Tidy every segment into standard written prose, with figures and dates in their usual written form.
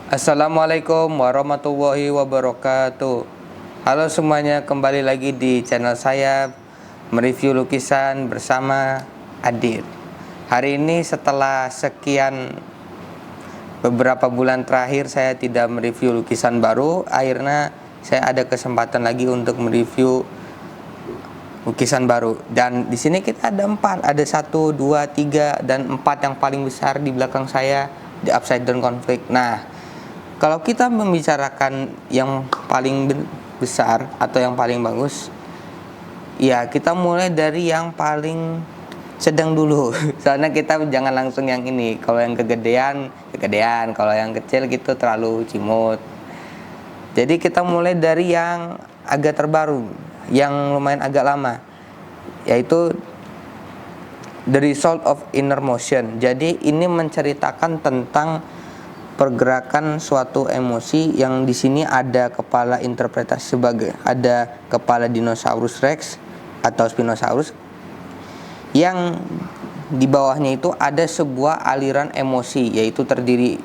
Assalamualaikum warahmatullahi wabarakatuh. Halo semuanya, kembali lagi di channel saya mereview lukisan bersama Adit. Hari ini setelah sekian beberapa bulan terakhir saya tidak mereview lukisan baru, akhirnya saya ada kesempatan lagi untuk mereview lukisan baru. Dan di sini kita ada 4, ada 1, 2, 3, dan 4 yang paling besar di belakang saya, di Upside Down Conflict. Nah, kalau kita membicarakan yang paling besar atau yang paling bagus, ya kita mulai dari yang paling sedang dulu. Soalnya kita jangan langsung yang ini. Kalau yang kegedean, kalau yang kecil gitu terlalu cimut. Jadi kita mulai dari yang agak terbaru, yang lumayan agak lama, yaitu The Result of Inner Motion. Jadi ini menceritakan tentang pergerakan suatu emosi, yang di sini ada kepala interpretasi sebagai ada kepala dinosaurus Rex atau Spinosaurus, yang di bawahnya itu ada sebuah aliran emosi, yaitu terdiri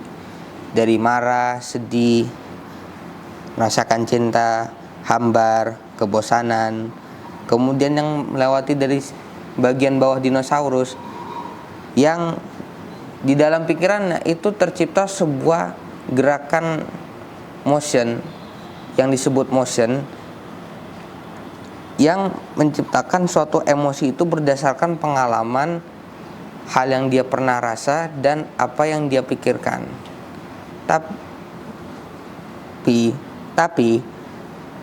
dari marah, sedih, merasakan cinta, hambar, kebosanan. Kemudian yang melewati dari bagian bawah dinosaurus, yang di dalam pikirannya itu tercipta sebuah gerakan motion yang disebut motion, yang menciptakan suatu emosi itu berdasarkan pengalaman, hal yang dia pernah rasa, dan apa yang dia pikirkan. Tapi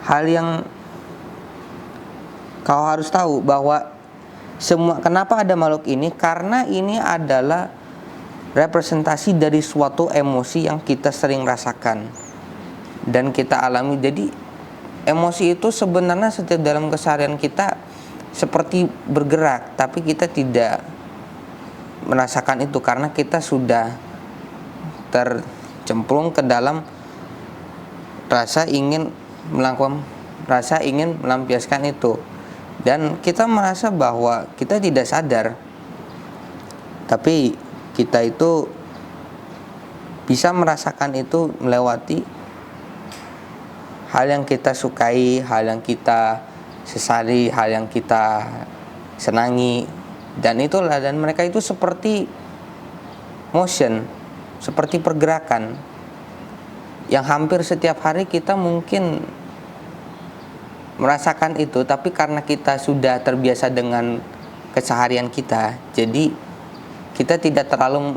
hal yang kau harus tahu bahwa kenapa ada makhluk ini, karena ini adalah representasi dari suatu emosi yang kita sering rasakan dan kita alami. Jadi emosi itu sebenarnya setiap dalam keseharian kita seperti bergerak, tapi kita tidak merasakan itu karena kita sudah tercemplung ke dalam rasa ingin melampiaskan itu, dan kita merasa bahwa kita tidak sadar, tapi kita itu bisa merasakan itu melewati hal yang kita sukai, hal yang kita sesali, hal yang kita senangi, dan mereka itu seperti motion, seperti pergerakan yang hampir setiap hari kita mungkin merasakan itu, tapi karena kita sudah terbiasa dengan keseharian kita, jadi kita tidak terlalu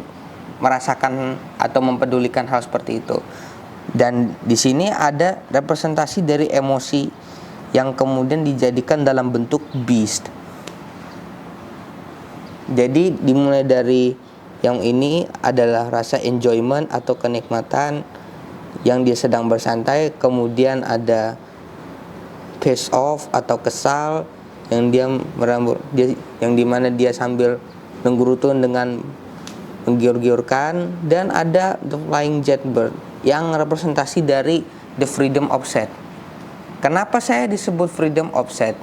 merasakan atau mempedulikan hal seperti itu. Dan di sini ada representasi dari emosi yang kemudian dijadikan dalam bentuk beast. Jadi dimulai dari yang ini adalah rasa enjoyment atau kenikmatan, yang dia sedang bersantai. Kemudian ada face off atau kesal, yang yang dimana dia sambil menggerutun dengan menggiur-giurkan. Dan ada the flying jet bird, yang representasi dari the freedom of set. Kenapa saya disebut freedom of set?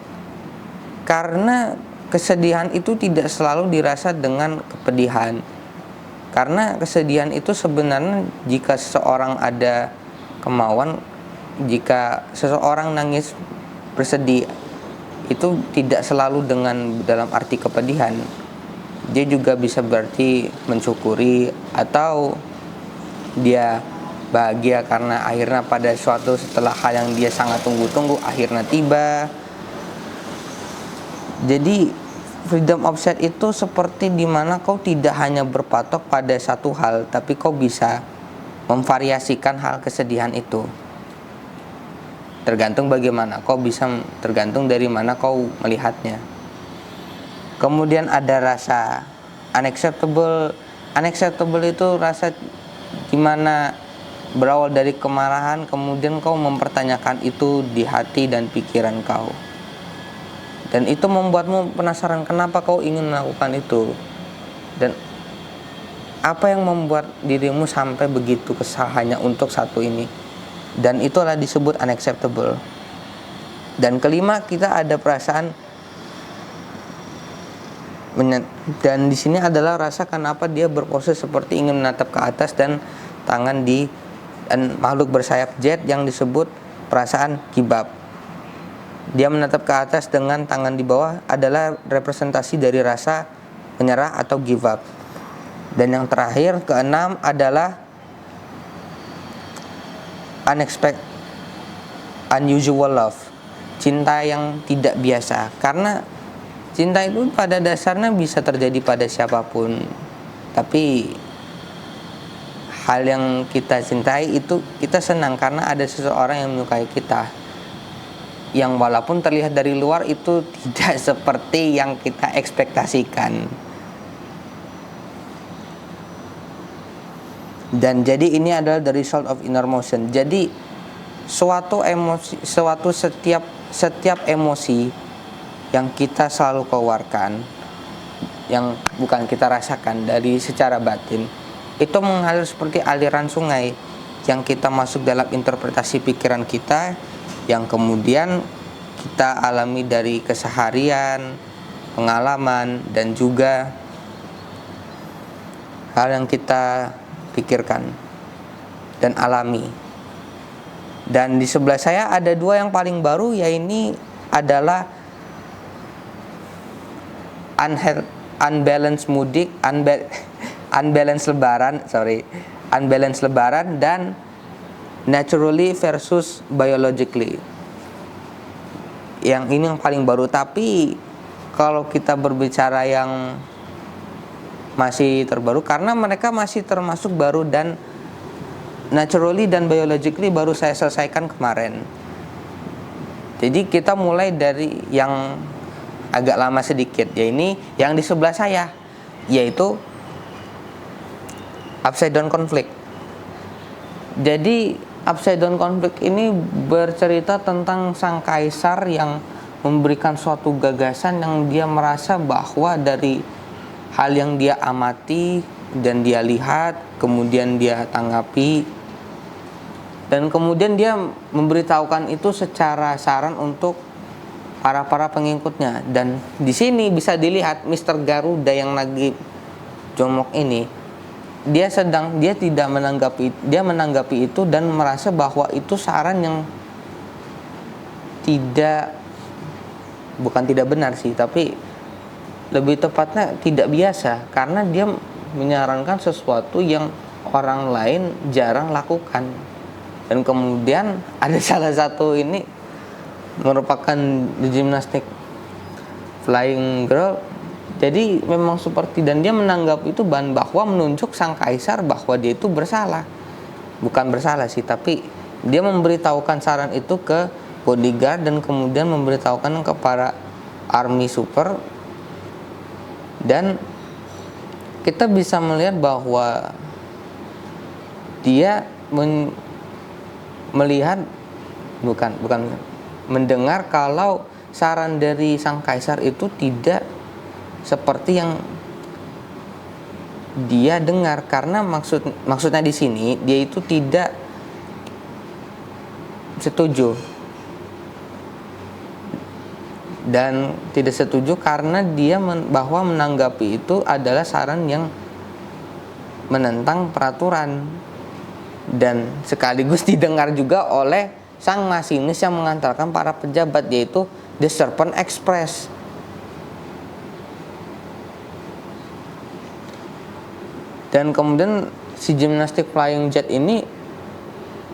Karena kesedihan itu tidak selalu dirasa dengan kepedihan. Karena kesedihan itu sebenarnya, jika seseorang ada kemauan, jika seseorang nangis bersedih, itu tidak selalu dalam arti kepedihan. Dia juga bisa berarti mensyukuri, atau dia bahagia karena akhirnya pada setelah hal yang dia sangat tunggu-tunggu akhirnya tiba. Jadi freedom of set itu seperti dimana kau tidak hanya berpatok pada satu hal, tapi kau bisa memvariasikan hal kesedihan itu. Tergantung dari mana kau melihatnya. Kemudian ada rasa unacceptable. Unacceptable itu rasa dimana berawal dari kemarahan, kemudian kau mempertanyakan itu di hati dan pikiran kau, dan itu membuatmu penasaran kenapa kau ingin melakukan itu, dan apa yang membuat dirimu sampai begitu kesal hanya untuk satu ini. Dan itulah disebut unacceptable. Dan kelima, kita ada perasaan, dan di sini adalah rasa kenapa dia berpose seperti ingin menatap ke atas dan tangan di dan makhluk bersayap jet yang disebut perasaan kibab. Dia menatap ke atas dengan tangan di bawah adalah representasi dari rasa menyerah atau give up. Dan yang terakhir, keenam adalah unexpected, unusual love, cinta yang tidak biasa. Karena cinta itu pada dasarnya bisa terjadi pada siapapun, tapi hal yang kita cintai itu kita senang karena ada seseorang yang menyukai kita, yang walaupun terlihat dari luar itu tidak seperti yang kita ekspektasikan. Dan jadi ini adalah the result of inner motion. Jadi setiap emosi yang kita selalu keluarkan, yang bukan kita rasakan dari secara batin, itu mengalir seperti aliran sungai yang kita masuk dalam interpretasi pikiran kita, yang kemudian kita alami dari keseharian, pengalaman, dan juga hal yang kita pikirkan dan alami. Dan di sebelah saya ada dua yang paling baru, yaitu adalah unbalanced mudik, unbalanced lebaran dan naturally versus biologically. Yang ini yang paling baru, tapi kalau kita berbicara yang masih terbaru, karena mereka masih termasuk baru, dan naturally dan biologically baru saya selesaikan kemarin. Jadi kita mulai dari yang agak lama sedikit, yaitu yang di sebelah saya, yaitu upside down conflict. Jadi upside down conflict ini bercerita tentang sang kaisar yang memberikan suatu gagasan yang dia merasa bahwa dari hal yang dia amati dan dia lihat, kemudian dia tanggapi, dan kemudian dia memberitahukan itu secara saran untuk para pengikutnya. Dan di sini bisa dilihat Mr. Garuda yang lagi jongkok ini, dia menanggapi itu dan merasa bahwa itu saran yang bukan tidak benar sih, tapi lebih tepatnya tidak biasa, karena dia menyarankan sesuatu yang orang lain jarang lakukan. Dan kemudian ada salah satu ini merupakan gimnastik flying girl. Jadi memang seperti, dan dia menanggap itu bahwa menunjuk sang kaisar bahwa dia itu bersalah. Bukan bersalah sih, tapi dia memberitahukan saran itu ke bodyguard dan kemudian memberitahukan kepada army super. Dan kita bisa melihat bahwa dia mendengar kalau saran dari sang kaisar itu tidak seperti yang dia dengar, karena maksudnya di sini dia itu tidak setuju. Dan tidak setuju karena dia bahwa menanggapi itu adalah saran yang menentang peraturan, dan sekaligus didengar juga oleh sang masinis yang mengantarkan para pejabat, yaitu The Serpent Express. Dan kemudian si gimnastik flying jet ini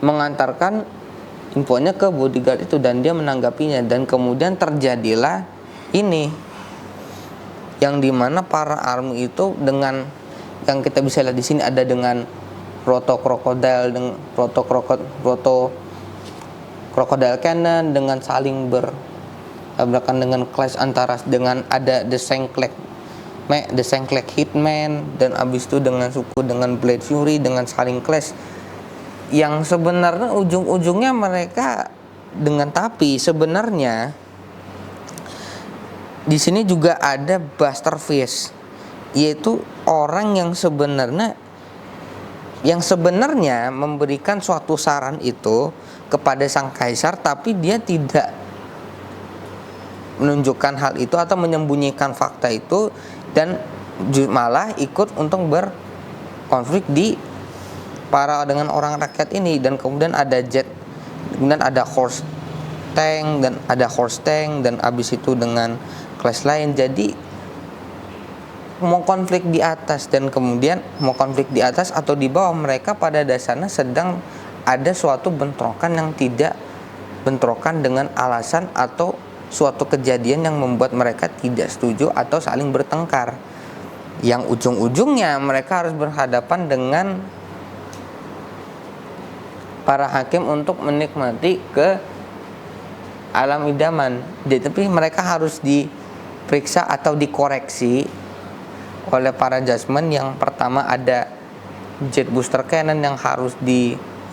mengantarkan infonya ke bodyguard itu, dan dia menanggapinya, dan kemudian terjadilah ini yang dimana para army itu dengan yang kita bisa lihat di sini ada dengan proto crocodile cannon dengan saling bertabrakan dengan clash antara dengan ada the Sanclair Hitman, dan abis itu dengan suku dengan Blade Fury dengan saling clash yang sebenarnya ujung-ujungnya mereka dengan, tapi sebenarnya di sini juga ada Buster Fish, yaitu orang yang sebenarnya memberikan suatu saran itu kepada sang kaisar, tapi dia tidak menunjukkan hal itu atau menyembunyikan fakta itu, dan malah ikut untuk berkonflik di dengan orang rakyat ini, dan kemudian ada jet, kemudian ada horse tank dan abis itu dengan kelas lain. Jadi mau konflik di atas atau di bawah, mereka pada dasarnya sedang ada suatu bentrokan yang tidak bentrokan dengan alasan atau suatu kejadian yang membuat mereka tidak setuju atau saling bertengkar, yang ujung-ujungnya mereka harus berhadapan dengan para hakim untuk menikmati ke alam idaman. Jadi, tapi mereka harus diperiksa atau dikoreksi oleh para judgment. Yang pertama ada jet booster cannon yang harus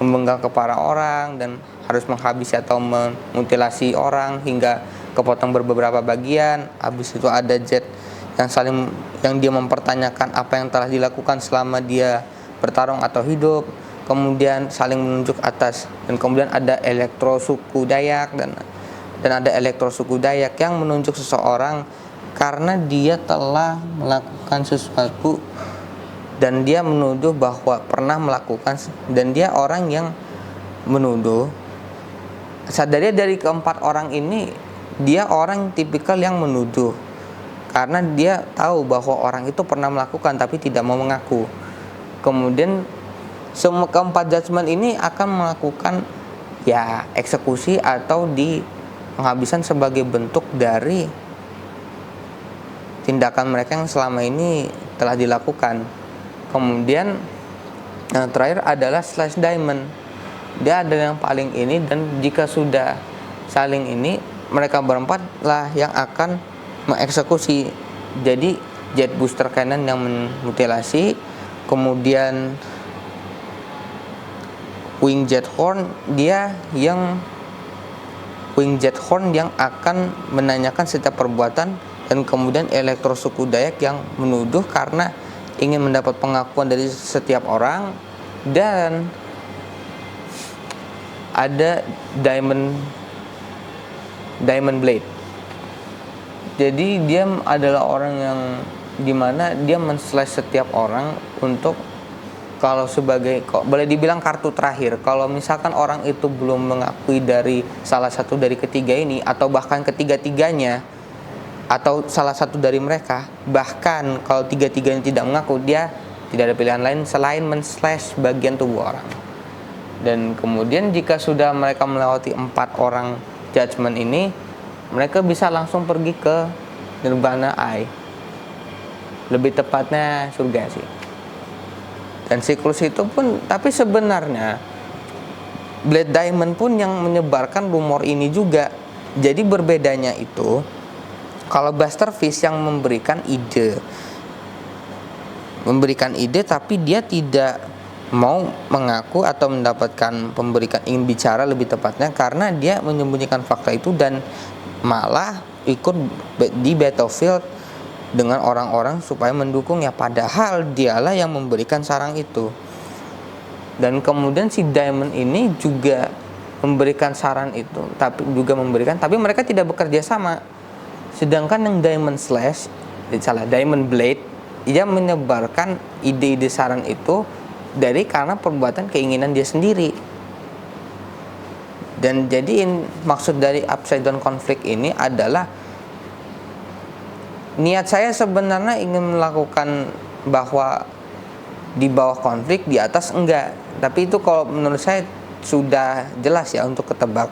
membengkak kepala orang dan harus menghabisi atau memutilasi orang hingga kepotong beberapa bagian. Habis itu ada jet yang dia mempertanyakan apa yang telah dilakukan selama dia bertarung atau hidup, kemudian saling menunjuk atas. Dan kemudian ada elektro suku Dayak dan ada elektro suku Dayak yang menunjuk seseorang karena dia telah melakukan sesuatu dan dia menuduh bahwa pernah melakukan, dan dia orang yang menuduh. Sadarnya dari keempat orang ini, dia orang tipikal yang menuduh karena dia tahu bahwa orang itu pernah melakukan tapi tidak mau mengaku. Kemudian semua keempat judgment ini akan melakukan eksekusi atau penghabisan sebagai bentuk dari tindakan mereka yang selama ini telah dilakukan. Kemudian yang terakhir adalah slash diamond. Dia ada yang paling ini, dan jika sudah saling ini, mereka berempat lah yang akan mengeksekusi. Jadi jet booster cannon yang memutilasi, kemudian wing jet horn yang akan menanyakan setiap perbuatan, dan kemudian elektro suku Dayak yang menuduh karena ingin mendapat pengakuan dari setiap orang, dan ada diamond blade. Jadi dia adalah orang yang dimana dia men-slash setiap orang untuk, kalau boleh dibilang kartu terakhir. Kalau misalkan orang itu belum mengakui dari salah satu dari ketiga ini, atau bahkan ketiga-tiganya, atau salah satu dari mereka, bahkan kalau tiga-tiganya tidak mengaku, dia tidak ada pilihan lain selain men-slash bagian tubuh orang. Dan kemudian jika sudah mereka melewati 4 orang judgment ini, mereka bisa langsung pergi ke Nirvana Eye, lebih tepatnya surga sih. Dan siklus itu pun, tapi sebenarnya Blade Diamond pun yang menyebarkan rumor ini juga. Jadi berbedanya itu, kalau Buster Fish yang memberikan ide tapi dia tidak mau mengaku atau mendapatkan ingin bicara lebih tepatnya, karena dia menyembunyikan fakta itu dan malah ikut di battlefield dengan orang-orang supaya mendukung, padahal dialah yang memberikan saran itu. Dan kemudian si Diamond ini juga memberikan saran itu, tapi mereka tidak bekerja sama. Sedangkan yang Diamond Blade, dia menyebarkan ide-ide saran itu karena perbuatan keinginan dia sendiri. Dan jadi maksud dari upside down konflik ini adalah, niat saya sebenarnya ingin melakukan bahwa di bawah konflik, di atas enggak. Tapi itu kalau menurut saya sudah jelas ya untuk ketebak.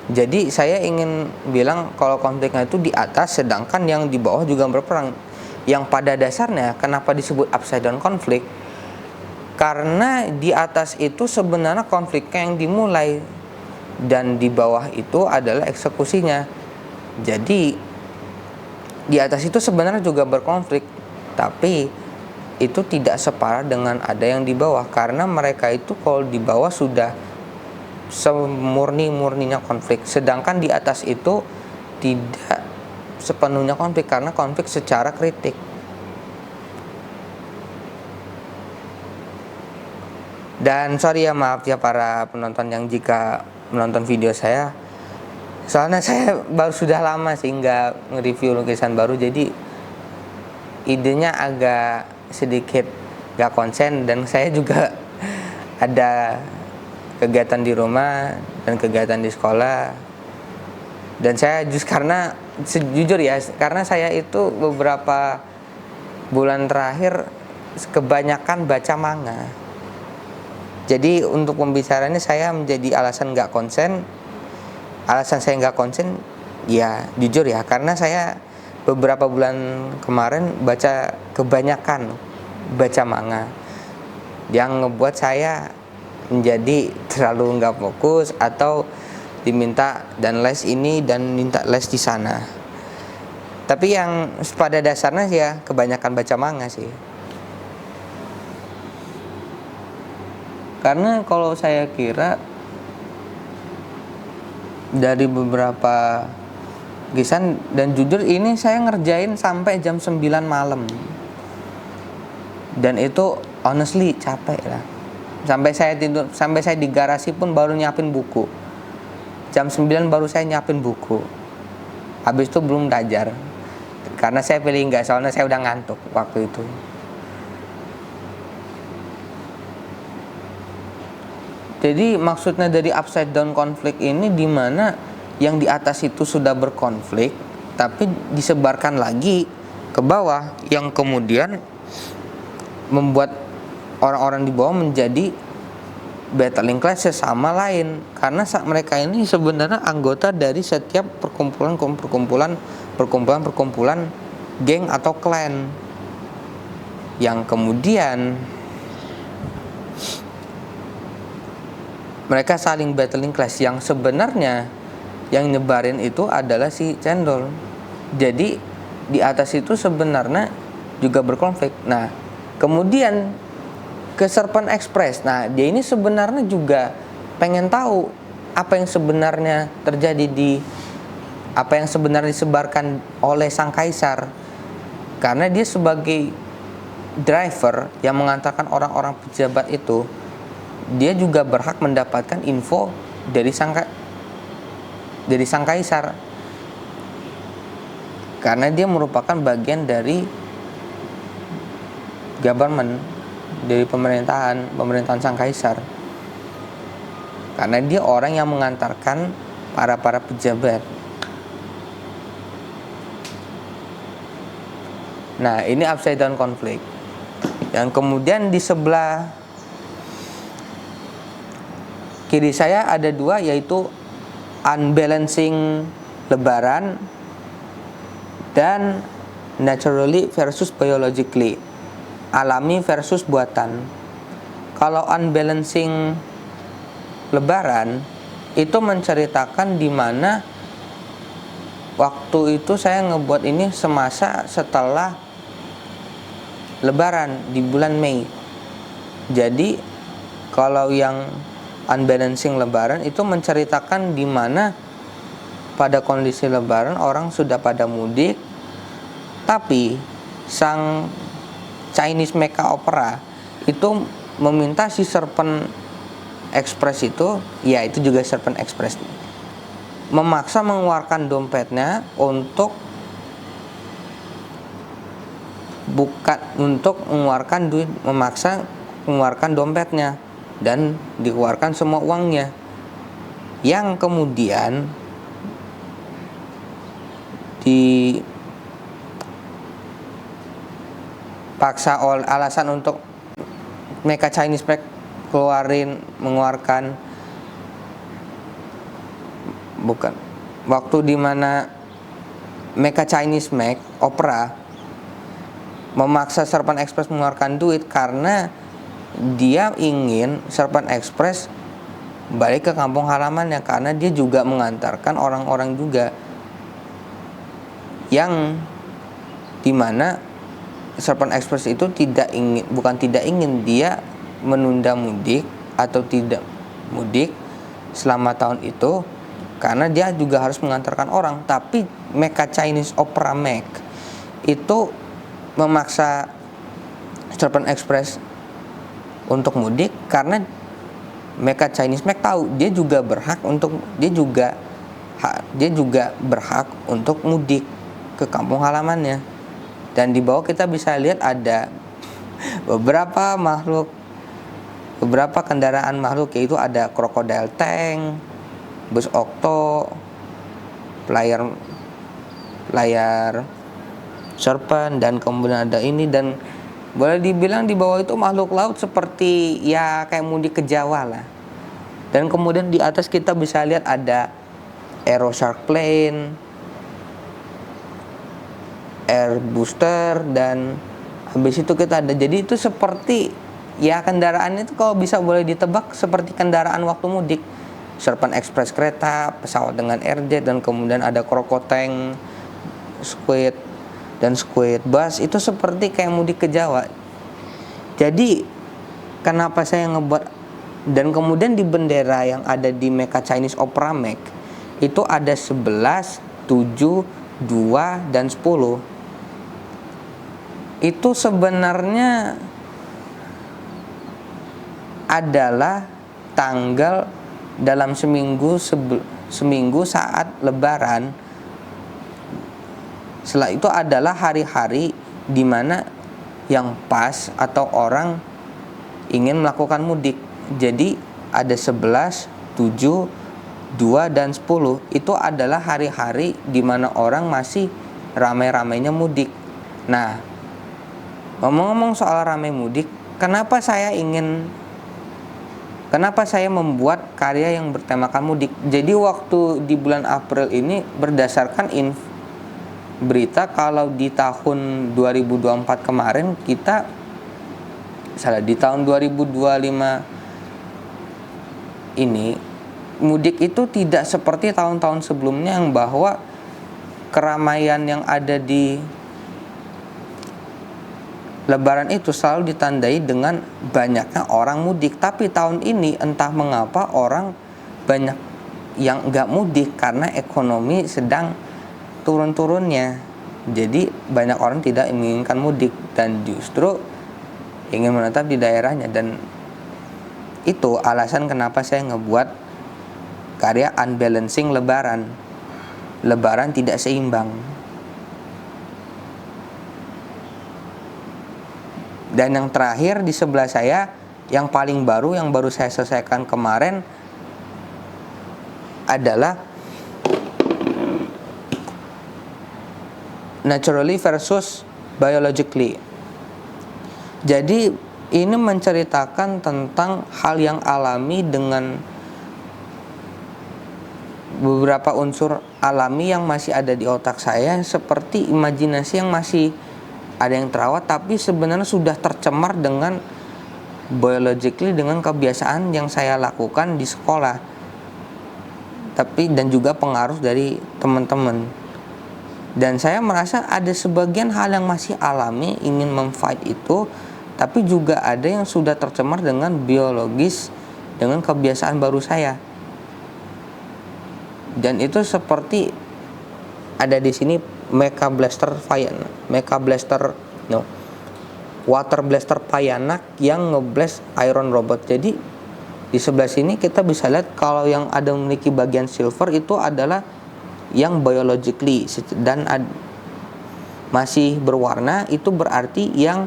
Jadi saya ingin bilang kalau konfliknya itu di atas, sedangkan yang di bawah juga berperang. Yang pada dasarnya kenapa disebut upside down konflik? Karena di atas itu sebenarnya konfliknya yang dimulai, dan di bawah itu adalah eksekusinya. Jadi di atas itu sebenarnya juga berkonflik, tapi itu tidak separah dengan ada yang di bawah, karena mereka itu kalau di bawah sudah semurni-murninya konflik, sedangkan di atas itu tidak sepenuhnya konflik, karena konflik secara kritik. Dan sorry ya, maaf ya para penonton yang jika menonton video saya, soalnya saya sudah lama sih nggak nge-review lukisan baru, jadi idenya agak sedikit nggak konsen, dan saya juga ada kegiatan di rumah dan kegiatan di sekolah. Dan saya karena jujur ya, karena saya itu beberapa bulan terakhir kebanyakan baca manga. Jadi untuk pembicaraannya saya menjadi alasan nggak konsen. Alasan saya nggak konsen, ya jujur ya, karena saya beberapa bulan kemarin kebanyakan baca manga, yang ngebuat saya menjadi terlalu nggak fokus atau diminta dan les ini dan minta les di sana. Tapi yang pada dasarnya ya kebanyakan baca manga sih. Karena kalau saya kira dari beberapa kisah, dan jujur ini saya ngerjain sampai jam 9 malam. Dan itu honestly capek lah. Sampai saya tidur, sampai saya di garasi pun baru nyiapin buku. Jam 9 baru saya nyiapin buku. Habis itu belum belajar. Karena saya pilih enggak, soalnya saya udah ngantuk waktu itu. Jadi maksudnya dari upside down konflik ini di mana yang di atas itu sudah berkonflik tapi disebarkan lagi ke bawah, yang kemudian membuat orang-orang di bawah menjadi battling class sesama lain, karena mereka ini sebenarnya anggota dari setiap perkumpulan geng atau klan, yang kemudian mereka saling battling class, yang sebenarnya yang nyebarin itu adalah si cendol. Jadi di atas itu sebenarnya juga berkonflik. Nah, kemudian ke Serpent Express. Nah, dia ini sebenarnya juga pengen tahu apa yang sebenarnya terjadi apa yang sebenarnya disebarkan oleh sang kaisar. Karena dia sebagai driver yang mengantarkan orang-orang pejabat itu, dia juga berhak mendapatkan info dari sang kaisar, karena dia merupakan bagian dari government, dari pemerintahan sang kaisar, karena dia orang yang mengantarkan para pejabat. Nah, ini upside down konflik. Yang kemudian di sebelah kiri saya ada dua, yaitu unbalancing lebaran dan naturally versus biologically, alami versus buatan. Kalau unbalancing lebaran itu menceritakan di mana waktu itu saya ngebuat ini semasa setelah lebaran di bulan Mei. Jadi kalau yang unbalancing lebaran itu menceritakan di mana pada kondisi lebaran orang sudah pada mudik, tapi sang Chinese mecha opera itu meminta si Serpent Express itu, ya itu juga Serpent Express, memaksa mengeluarkan dompetnya untuk mengeluarkan duit, memaksa mengeluarkan dompetnya dan dikeluarkan semua uangnya, yang kemudian dipaksa oleh alasan untuk mecha Chinese Pack mengeluarkan waktu dimana mecha Chinese Mac Opera memaksa Serpent Express mengeluarkan duit karena dia ingin Serpent Express balik ke kampung halamannya, karena dia juga mengantarkan orang-orang juga yang dimana Serpent Express itu bukan tidak ingin dia menunda mudik atau tidak mudik selama tahun itu, karena dia juga harus mengantarkan orang. Tapi mecha Chinese Opera Mac itu memaksa Serpent Express untuk mudik karena mecha Chinese Mac tahu dia juga berhak untuk mudik ke kampung halamannya. Dan di bawah kita bisa lihat ada beberapa makhluk beberapa kendaraan makhluk, yaitu ada Crocodile Tank, bus Okto, layar Serpent, dan kemudian ada ini, dan boleh dibilang di bawah itu makhluk laut seperti ya kayak mudik ke Jawa lah. Dan kemudian di atas kita bisa lihat ada Aero Shark Plane, Air Booster, dan habis itu kita ada, jadi itu seperti ya kendaraan itu kalau bisa boleh ditebak seperti kendaraan waktu mudik. Serpent Express kereta, pesawat dengan airjet, dan kemudian ada Crocotang, Squid, dan Squid Bus, itu seperti kayak mudik ke Jawa. Jadi kenapa saya ngebuat, dan kemudian di bendera yang ada di Mecha Chinese Opera Mech itu ada 11, 7, 2, dan 10. Itu sebenarnya adalah tanggal dalam seminggu saat Lebaran. Setelah itu adalah hari-hari di mana yang pas atau orang ingin melakukan mudik. Jadi ada 11, 7, 2, dan 10. Itu adalah hari-hari di mana orang masih ramai-ramainya mudik. Nah, ngomong-ngomong soal ramai mudik, kenapa saya membuat karya yang bertemakan mudik? Jadi waktu di bulan April ini berdasarkan berita kalau di tahun 2024 kemarin di tahun 2025 ini mudik itu tidak seperti tahun-tahun sebelumnya yang bahwa keramaian yang ada di Lebaran itu selalu ditandai dengan banyaknya orang mudik. Tapi tahun ini entah mengapa orang banyak yang nggak mudik karena ekonomi sedang turun-turunnya. Jadi banyak orang tidak menginginkan mudik dan justru ingin menetap di daerahnya. Dan itu alasan kenapa saya ngebuat karya Unbalancing Lebaran. Lebaran tidak seimbang. Dan yang terakhir di sebelah saya, yang paling baru, yang baru saya selesaikan kemarin adalah Naturally versus Biologically. Jadi ini menceritakan tentang hal yang alami dengan beberapa unsur alami yang masih ada di otak saya, seperti imajinasi yang masih ada yang terawat tapi sebenarnya sudah tercemar dengan biologically, dengan kebiasaan yang saya lakukan di sekolah, dan juga pengaruh dari teman-teman. Dan saya merasa ada sebagian hal yang masih alami ingin memfight itu, tapi juga ada yang sudah tercemar dengan biologis, dengan kebiasaan baru saya. Dan itu seperti ada di sini Water Blaster Payanak yang ngeblast Iron Robot. Jadi di sebelah sini kita bisa lihat kalau yang ada memiliki bagian silver itu adalah yang biologically, dan masih berwarna itu berarti yang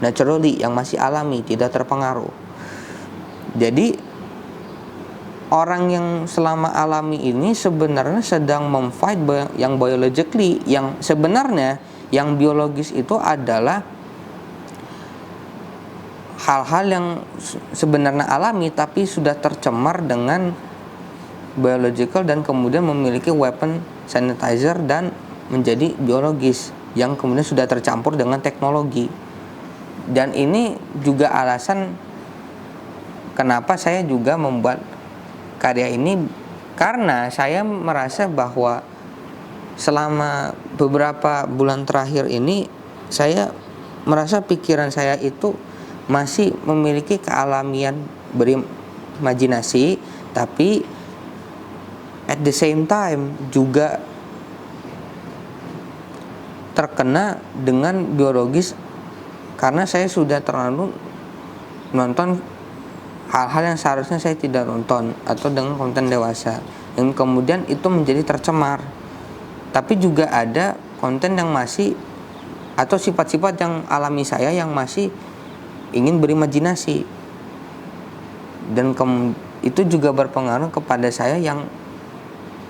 naturally, yang masih alami, tidak terpengaruh. Jadi orang yang selama alami ini sebenarnya sedang memfight yang biologically, yang sebenarnya yang biologis itu adalah hal-hal yang sebenarnya alami tapi sudah tercemar dengan biological dan kemudian memiliki weapon sanitizer dan menjadi biologis yang kemudian sudah tercampur dengan teknologi. Dan ini juga alasan kenapa saya juga membuat karya ini, karena saya merasa bahwa selama beberapa bulan terakhir ini saya merasa pikiran saya itu masih memiliki kealamian berimajinasi, tapi at the same time juga terkena dengan biologis, karena saya sudah terlalu nonton hal-hal yang seharusnya saya tidak nonton atau dengan konten dewasa, yang kemudian itu menjadi tercemar. Tapi juga ada konten yang masih, atau sifat-sifat yang alami saya yang masih ingin berimajinasi. dan itu juga berpengaruh kepada saya yang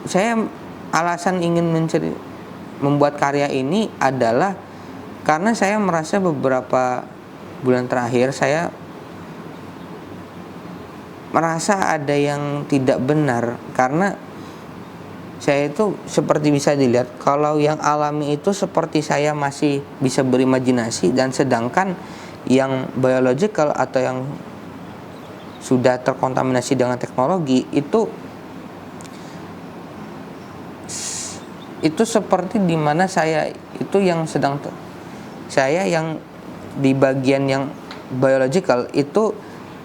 saya alasan ingin membuat karya ini adalah karena saya merasa beberapa bulan terakhir saya merasa ada yang tidak benar, karena saya itu seperti bisa dilihat kalau yang alami itu seperti saya masih bisa berimajinasi, dan sedangkan yang biological atau yang sudah terkontaminasi dengan teknologi itu seperti dimana saya itu yang saya yang di bagian yang biological itu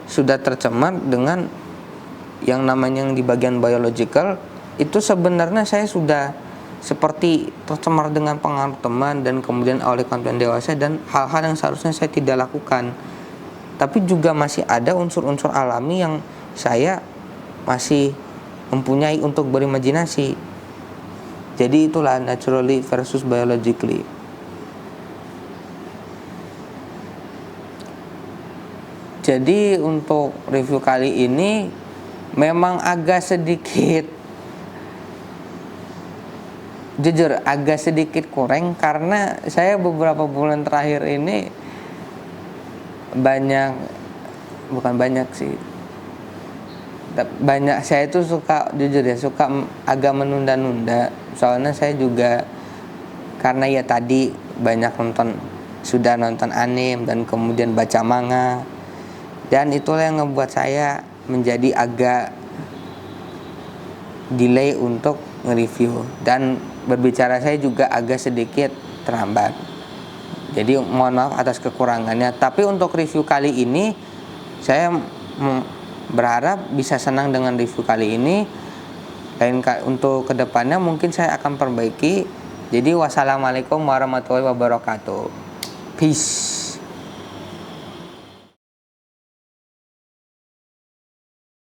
sudah tercemar dengan yang namanya yang di bagian biological itu sebenarnya saya sudah seperti tercemar dengan pengaruh teman dan kemudian oleh konten dewasa dan hal-hal yang seharusnya saya tidak lakukan. Tapi juga masih ada unsur-unsur alami yang saya masih mempunyai untuk berimajinasi. Jadi itulah naturally versus biologically. Jadi untuk review kali ini memang agak sedikit, jujur agak sedikit kurang, karena saya beberapa bulan terakhir ini saya itu suka, jujur ya, suka agak menunda-nunda. Soalnya saya juga karena ya tadi sudah nonton anime dan kemudian baca manga, dan itulah yang ngebuat saya menjadi agak delay untuk nge-review, dan berbicara saya juga agak sedikit terlambat. Jadi mohon maaf atas kekurangannya. Tapi untuk review kali ini saya berharap bisa senang dengan review kali ini. Untuk kedepannya mungkin saya akan perbaiki. Jadi wassalamualaikum warahmatullahi wabarakatuh. Peace.